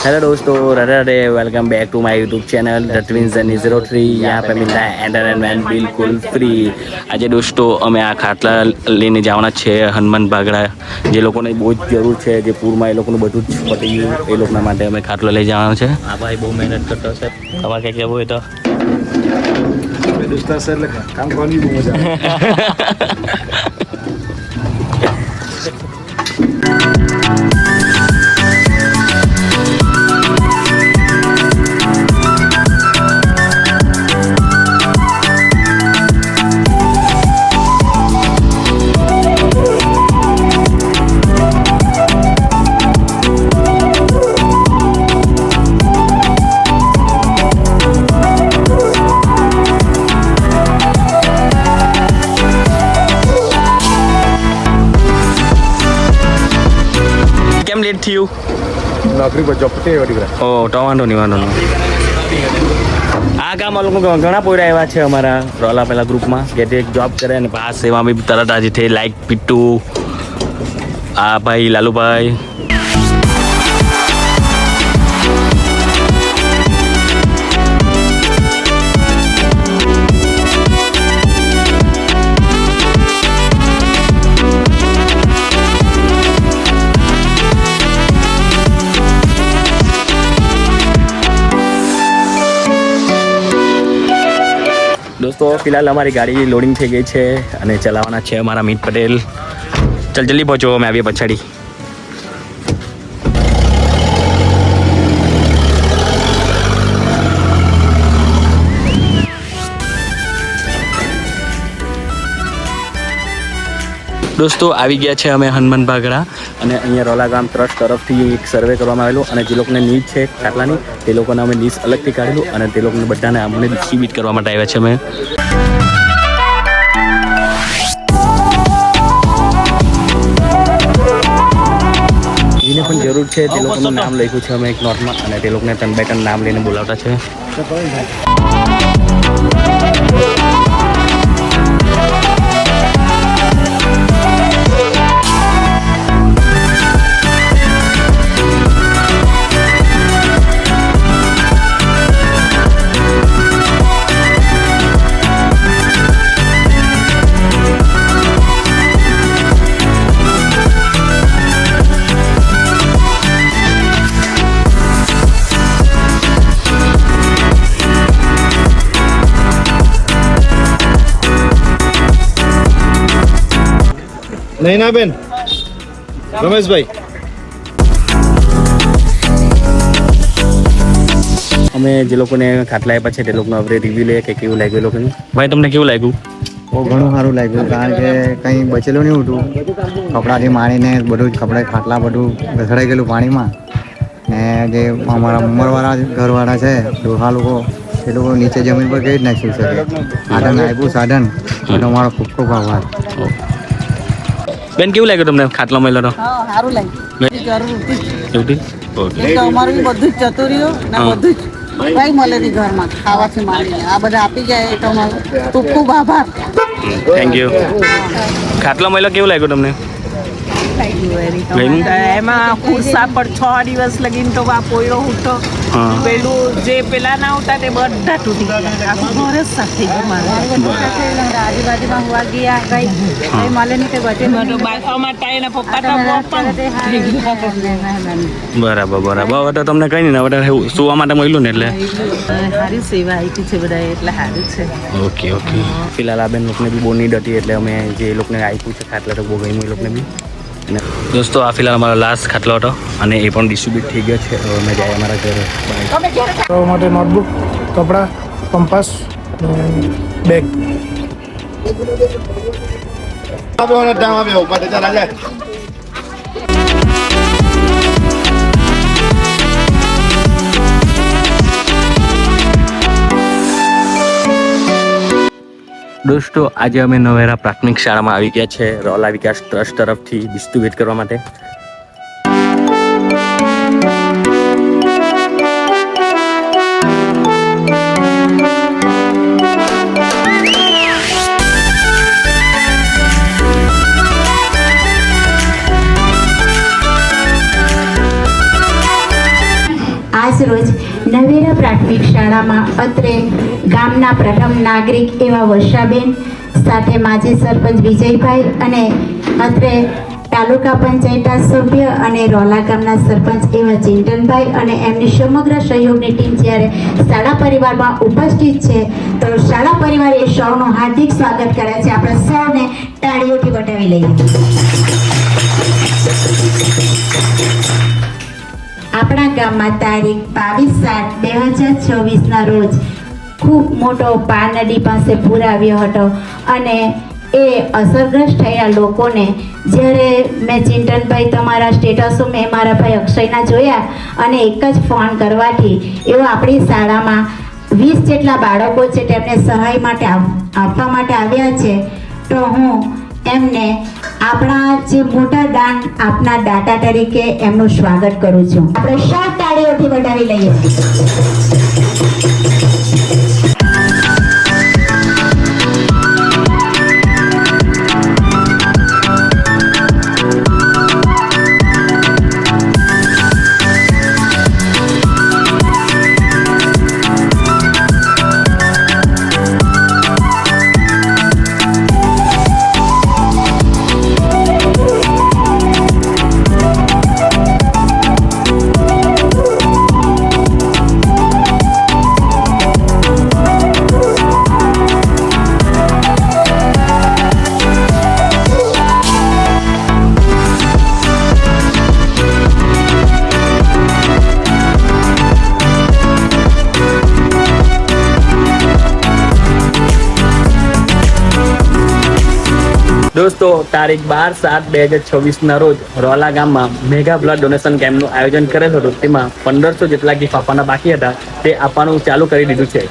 Hello दोस्तों, Radhe Radhe. Welcome back to my YouTube channel the twins and 03। यहाँ पे मिलता है एंटरटेनमेंट बिल्कुल फ्री। આજે દોસ્તો અમે આ ખાટલા લઈને જવાના છે હનુમાન બાગડા, જે લોકોને બહુ જ જરૂર છે, જે પૂરમાં એ લોકોનું બધું જ પતી ગયું, એ લોકોના માટે અમે ખાટલો લઈ જવાનો છે। આ ભાઈ બહુ મહેનત કરતો છે। તમારે કંઈ કહેવું હોય તો દોસ્તા સર કામ કરવાની બહુ મજા આવે। કેમ લેટ થયું? નોકરી પર જોબ પતે વળી ગયા। ઓ તો વાંધો નહીં। આ કામ લોકો ઘણા પોયરા એવા છે અમારા રોલા પેલા ગ્રુપમાં કે તે જોબ કરે અને પાસ એમાં બી તરત આજે થઈ લાઈક પીટુ, આ ભાઈ લાલુભાઈ। दोस्तों फिलहाल हमारी गाड़ी लोडिंग થઈ ગઈ છે અને ચલાવવાના છે અમારા મીત પટેલ। ચલ જલ્દી પહોંચો, અમે આવીએ પછાડી। दोस्तों આવી ગયા છે અમે હનુમાન બાગડા અને અહીંયા રોલા ગામ ટ્રસ્ટ તરફથી એક સર્વે કરવામાં આવેલો અને જે લોકોને નીડ છે ખાટલાની તે લોકોને અમે લીસ્ટ અલગથી કાઢેલું અને તે લોકોને બધાને અમને ડિસ્ટ્રીબ્યુટ કરવા માટે આવ્યા છે અમે। જેને પણ જરૂર છે તે લોકોનું નામ લખ્યું છે અમે એક નોટમાં અને તે લોકોને ટન બાય ટન નામ લઈને બોલાવતા છે। નહીં ના બેન રમેશભાઈ, અમે જે લોકોને ખાટલા આપ્યા છે તે લોકોનો હવે રિવ્યુ લઈએ કે કેવું લાગ્યું એ લોકોને। ભાઈ તમને કેવું લાગ્યું? બહુ ઘણું સારું લાગ્યું, કારણ કે કંઈ બચેલું નહીં હતું। કપડાથી માણીને બધું જ કપડા ખાટલા બધું ઘસડાઈ ગયેલું પાણીમાં ને જે અમારા ઉંમરવાળા ઘરવાળા છે ડોહા લોકો, એ લોકો નીચે જમીન પર કેવી જ નાખી શકે। સાધન આપ્યું સાધન, તો અમારો ખૂબ ખૂબ આભાર। બેન કેવું લાગ્યું તમને ખાટલો મળ્યો તો? હા, સારું લાગ્યું। જરૂર હતી એવું? ઓકે। એક તો અમારું બી બધું જ જતું રહ્યું ને બધું જ કઈ મળે નહીં ઘરમાં ખાવાથી માંડીને આ બધા આપી જાય તો અમારો ખૂબ ખૂબ આભાર। Thank you. ખાટલો મળ્યો કેવું લાગ્યું તમને? એમાં ખુરસા પર 6 દિવસ લગીને તો આ પોયરો ઉઠો પેલું જે પેલા ના ઉઠા તે બધા તૂટી ગયા, આખું ઘર જ સાફ થઈ ગયું મારું। આજુબાજુમાં હોવા ગયા કઈ મળે નહીં તે બચે બાથરૂમમાં ટાઈના પપ્પા તો બરાબર બરાબર। હવે તો તમને કઈ નહીં, હવે સુવા માટે મળ્યું ને એટલે સારી સેવા આપી છે બધા, એટલે સારું છે। Okay okay. ફિલહાલ આ બેન લોકોને બી બહુ નીડ હતી એટલે અમે જે લોકોને આપ્યું છે ખાટલા તો બહુ ગમ્યું એ લોકોને બી। અને દોસ્તો આ ફિલહાલ અમારો લાસ્ટ ખાટલો હતો અને એ પણ ડિસ્ટ્રીબ્યુટ થઈ ગયો છે। હવે અમે જાય અમારા ઘરે। તો માટે નોટબુક, કપડાં, કંપાસ, બેગ દોસ્તો આજે અમે નવેરા પ્રાથમિક શાળામાં આવી ગયા છે રોલા વિકાસ ટ્રસ્ટ તરફથી ડિસ્ટ્રીબ્યુટ કરવા માટે। આજરોજ નવેરા પ્રાથમિક શાળામાં અત્રે ગામના પ્રથમ નાગરિક એવા વર્ષાબેન સાથે માજી સરપંચ વિજયભાઈ અને અત્રે તાલુકા પંચાયતના સભ્ય અને રોલા ગામના સરપંચ એવા ચિંતનભાઈ અને એમની સમગ્ર સહયોગની ટીમ જ્યારે શાળા પરિવારમાં ઉપસ્થિત છે તો શાળા પરિવારે સૌનું હાર્દિક સ્વાગત કરે છે. આપણે સૌને તાળીઓથી વટાવી લઈએ. આપણા ગામમાં તારીખ 22/7/2024 ના રોજ ખૂબ મોટો પાર નદી પાસે પૂર આવ્યો હતો અને એ અસરગ્રસ્ત થયેલા લોકોને જ્યારે મેં ચિંતનભાઈ તમારા સ્ટેટસો મેં મારા ભાઈ અક્ષયના જોયા અને એક જ ફોન કરવાથી એવો આપણી શાળામાં 20 જેટલા બાળકો છે તેમને સહાય માટે આપવા માટે આવ્યા છે. તો હું એમને આપણા જે મોટા દાન આપના દાતા તરીકે એમનું સ્વાગત કરું છું. આપણે સૌ તાળીઓથી વધાવી લઈએ. દોસ્તો તારીખ 12/7/2026 ના રોજ રોલા ગામમાં મેગા બ્લડ ડોનેશન કેમ્પનું આયોજન કરેલ હતું. તેમાં 1500 જેટલા ગીફ્ટ આપવાના બાકી હતા તે આપવાનું ચાલુ કરી દીધું છે.